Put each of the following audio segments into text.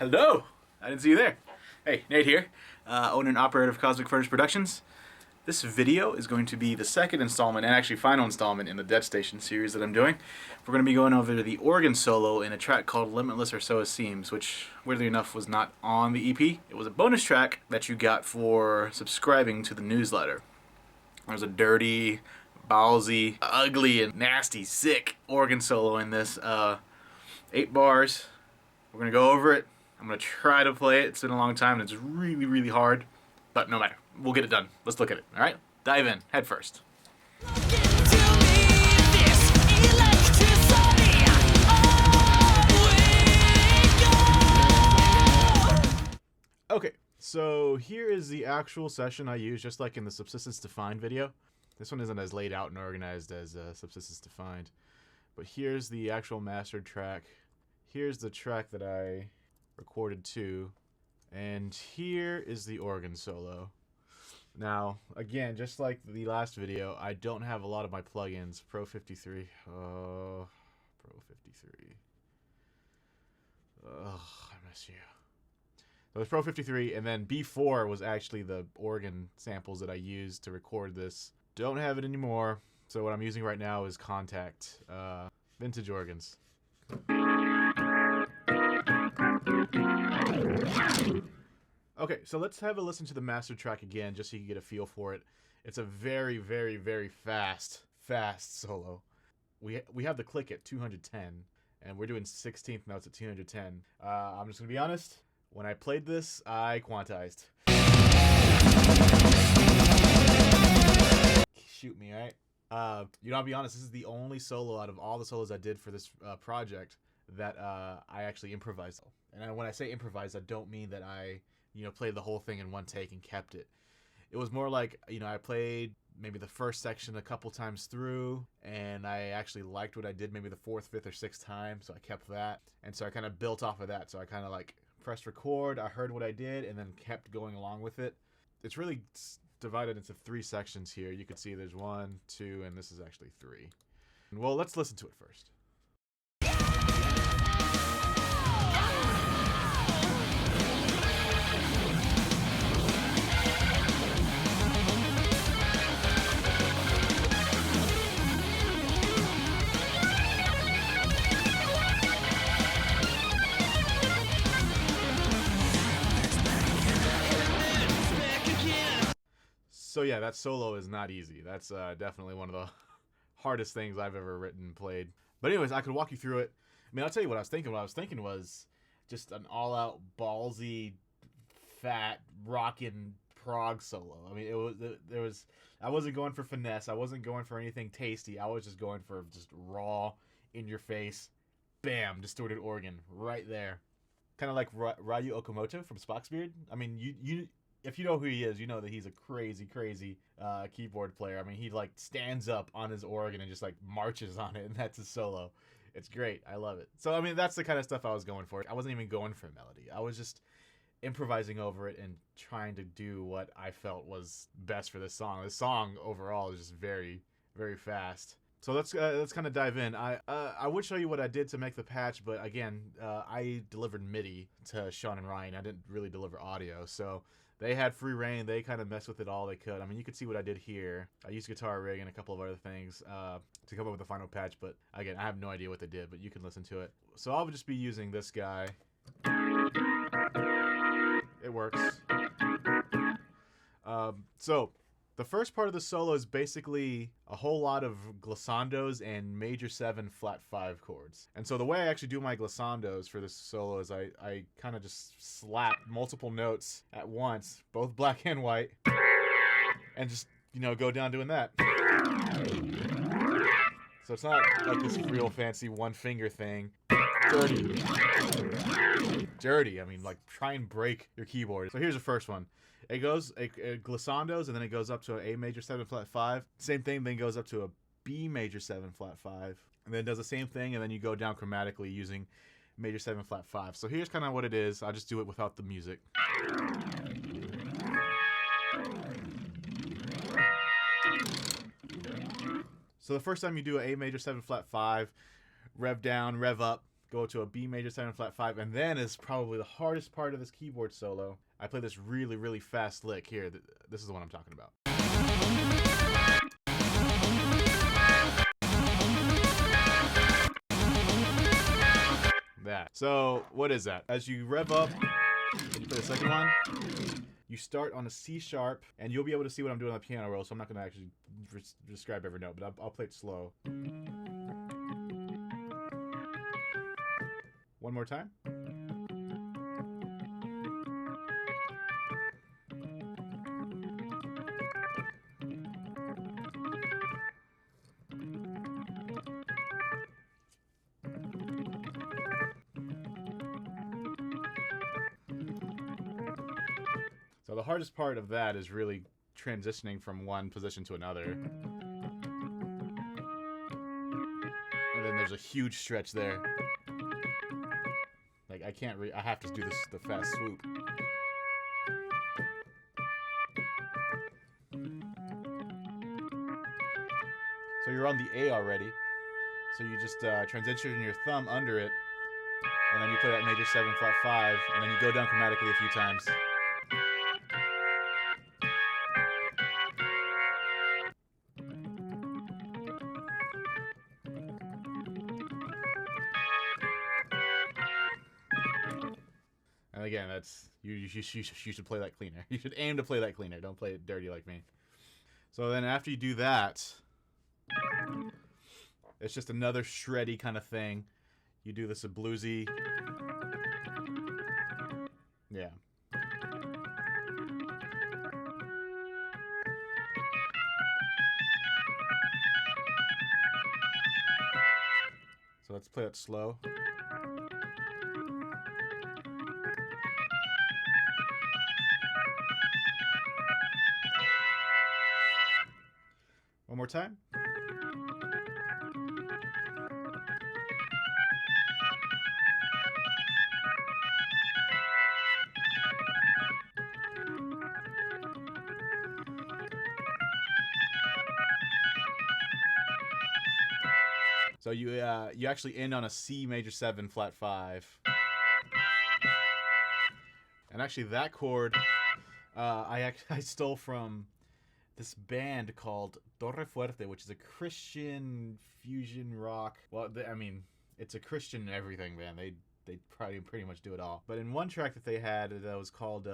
Hello! I didn't see you there. Hey, Nate here, owner and operator of Cosmic Furnace Productions. This video is going to be the second installment, and actually final installment, in the Dead Station series that I'm doing. We're going to be going over the organ solo in a track called Limitless, or So It Seems, which, weirdly enough, was not on the EP. It was a bonus track that you got for subscribing to the newsletter. There's a dirty, ballsy, ugly, and nasty, sick organ solo in this. 8 bars. We're going to go over it. I'm going to try to play it. It's been a long time and it's really, really hard. But no matter. We'll get it done. Let's look at it. Alright? Dive in. Head first. Okay, so here is the actual session I use, just like in the Subsistence Defined video. This one isn't as laid out and organized as Subsistence Defined. But here's the actual mastered track. Here's the track that I recorded to. And here is the organ solo. Now, again, just like the last video, I don't have a lot of my plugins. Pro 53. Oh, Pro 53. Ugh, I miss you. So it was Pro 53, and then B4 was actually the organ samples that I used to record this. Don't have it anymore, so what I'm using right now is Contact. Vintage organs. Okay, so let's have a listen to the master track again, just so you can get a feel for it. It's a very, very, very fast solo. We have the click at 210, and we're doing 16th notes at 210. I'm just gonna be honest. When I played this, I quantized. Shoot me, alright? I'll be honest, this is the only solo out of all the solos I did for this project that I actually improvised. And when I say improvised, I don't mean that I, played the whole thing in one take and kept it. It was more like, I played maybe the first section a couple times through, and I actually liked what I did maybe the 4th, 5th, or 6th time, so I kept that. And so I kind of built off of that. So I kind of pressed record, I heard what I did, and then kept going along with it. It's really divided into 3 sections here. You can see there's 1, 2, and this is actually 3. Well, let's listen to it first. So yeah, that solo is not easy. That's definitely one of the hardest things I've ever written and played. But anyways, I could walk you through it. I mean, I'll tell you what I was thinking. What I was thinking was just an all-out, ballsy, fat, rockin' prog solo. I mean, I wasn't going for finesse. I wasn't going for anything tasty. I was just going for just raw, in-your-face, bam, distorted organ right there. Kind of like Ryu Okamoto from Spock's Beard. I mean, if you know who he is, you know that he's a crazy, crazy keyboard player. I mean, he stands up on his organ and just marches on it, and that's his solo. It's great. I love it. So, I mean, that's the kind of stuff I was going for. I wasn't even going for melody. I was just improvising over it and trying to do what I felt was best for this song. This song overall is just very, very fast. So let's kind of dive in. I would show you what I did to make the patch, but again, I delivered MIDI to Sean and Ryan. I didn't really deliver audio, so they had free reign. They kind of messed with it all they could. I mean, you can see what I did here. I used Guitar Rig and a couple of other things to come up with the final patch, but again, I have no idea what they did, but you can listen to it. So I'll just be using this guy. It works. So the first part of the solo is basically a whole lot of glissandos and major 7 flat 5 chords. And so the way I actually do my glissandos for this solo is I kind of just slap multiple notes at once, both black and white, and just, go down doing that. So it's not like this real fancy one finger thing. Dirty. I mean, try and break your keyboard. So here's the first one. It goes glissandos, and then it goes up to an A major 7 flat 5. Same thing, then goes up to a B major 7 flat 5, and then does the same thing, and then you go down chromatically using major 7 flat 5. So here's kind of what it is. I'll just do it without the music. So the first time you do an A major 7 flat 5, rev down, rev up, go to a B major 7 flat 5, and then is probably the hardest part of this keyboard solo. I play this really, really fast lick here. This is the one I'm talking about. That. So, what is that? As you rev up, and you play the second one, you start on a C sharp, and you'll be able to see what I'm doing on the piano roll, so I'm not going to actually describe every note, but I'll play it slow. One more time. So the hardest part of that is really transitioning from one position to another. And then there's a huge stretch there. Like I have to do the fast swoop. So you're on the A already. So you just transition your thumb under it, and then you play that major 7 flat 5, and then you go down chromatically a few times. And again, that's you should play that cleaner. You should aim to play that cleaner. Don't play it dirty like me. So then after you do that, it's just another shreddy kind of thing. You do this a bluesy. Yeah. So let's play it slow. One more time. So you actually end on a C major 7 flat 5. And actually that chord I stole from this band called Torre Fuerte, which is a Christian fusion rock. Well, I mean, it's a Christian everything band. They probably pretty much do it all. But in one track that they had that was called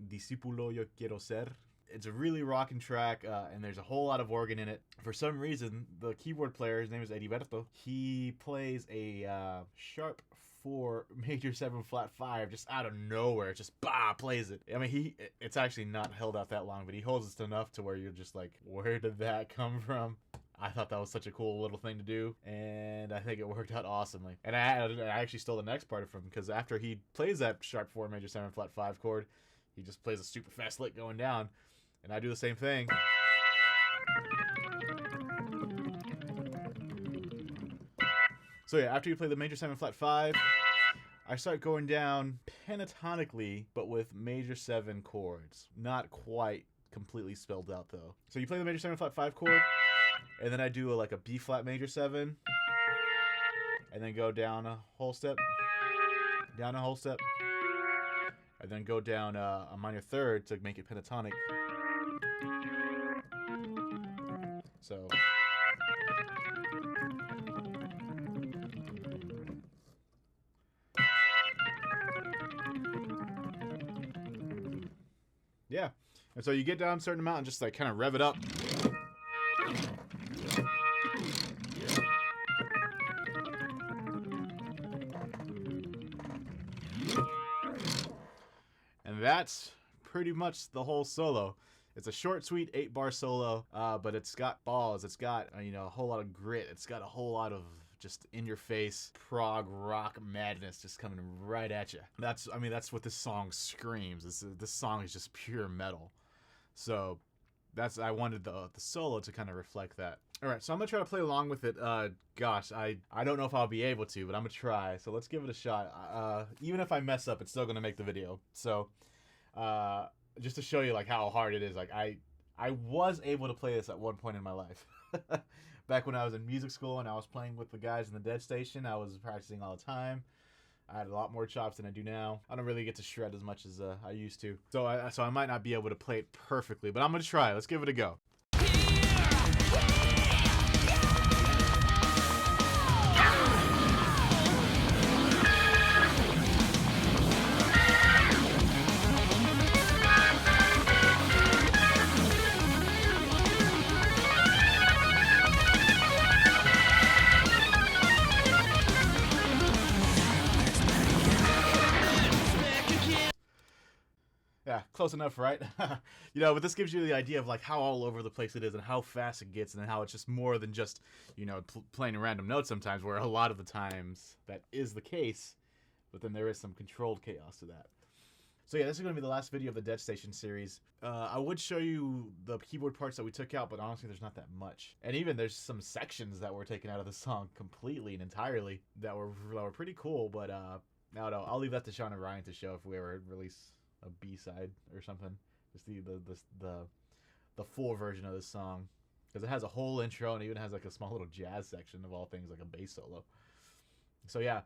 Discípulo Yo Quiero Ser, it's a really rocking track, and there's a whole lot of organ in it. For some reason, the keyboard player, his name is Heriberto, he plays a sharp 4 major 7 flat 5 just out of nowhere. Just plays it. I mean, it's actually not held out that long, but he holds it enough to where you're just like, where did that come from? I thought that was such a cool little thing to do, and I think it worked out awesomely. And I actually stole the next part from him, because after he plays that sharp 4 major 7 flat 5 chord, he just plays a super fast lick going down, and I do the same thing. So yeah, after you play the major 7 flat 5, I start going down pentatonically, but with major 7 chords. Not quite completely spelled out though. So you play the major 7 flat 5 chord, and then I do like a B flat major 7, and then go down a whole step, down a whole step, and then go down a minor third to make it pentatonic. So yeah, and so you get down a certain amount and just like kind of rev it up. And that's pretty much the whole solo. It's a short, sweet 8-bar solo, but it's got balls. It's got a whole lot of grit. It's got a whole lot of just in-your-face prog rock madness just coming right at you. That's what this song screams. This song is just pure metal. So I wanted the solo to kind of reflect that. All right, so I'm gonna try to play along with it. Gosh, I don't know if I'll be able to, but I'm gonna try. So let's give it a shot. Even if I mess up, it's still gonna make the video. So just to show you like how hard it is, like I was able to play this at one point in my life. Back when I was in music school and I was playing with the guys in the dead station, I was practicing all the time. I had a lot more chops than I do now. I don't really get to shred as much as I used to. So I might not be able to play it perfectly, but I'm going to try. Let's give it a go. Yeah, close enough, right? You know, but this gives you the idea of like how all over the place it is and how fast it gets, and then how it's just more than just, you know, playing random notes sometimes, where a lot of the times that is the case, but then there is some controlled chaos to that. So yeah, this is going to be the last video of the Dead Station series. I would show you the keyboard parts that we took out, but honestly there's not that much. And even there's some sections that were taken out of the song completely and entirely that were pretty cool, but no, I'll leave that to Sean and Ryan to show if we ever release a B-side or something. Just the full version of this song, because it has a whole intro and even has like a small little jazz section of all things, like a bass solo. So yeah,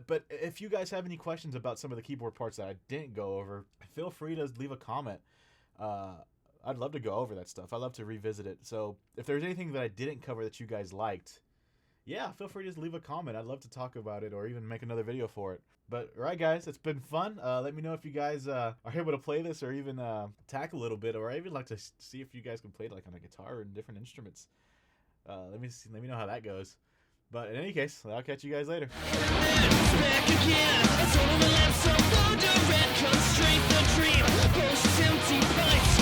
but if you guys have any questions about some of the keyboard parts that I didn't go over, feel free to leave a comment. I'd love to go over that stuff. I'd love to revisit it. So if there's anything that I didn't cover that you guys liked, yeah, feel free to just leave a comment. I'd love to talk about it or even make another video for it. But all right, guys, it's been fun. Let me know if you guys are able to play this or even attack a little bit, or I even like to see if you guys can play it like on a guitar and different instruments. Let me know how that goes. But in any case, I'll catch you guys later. Back again. It's all the left, so the red comes straight the dream. Post empty bites.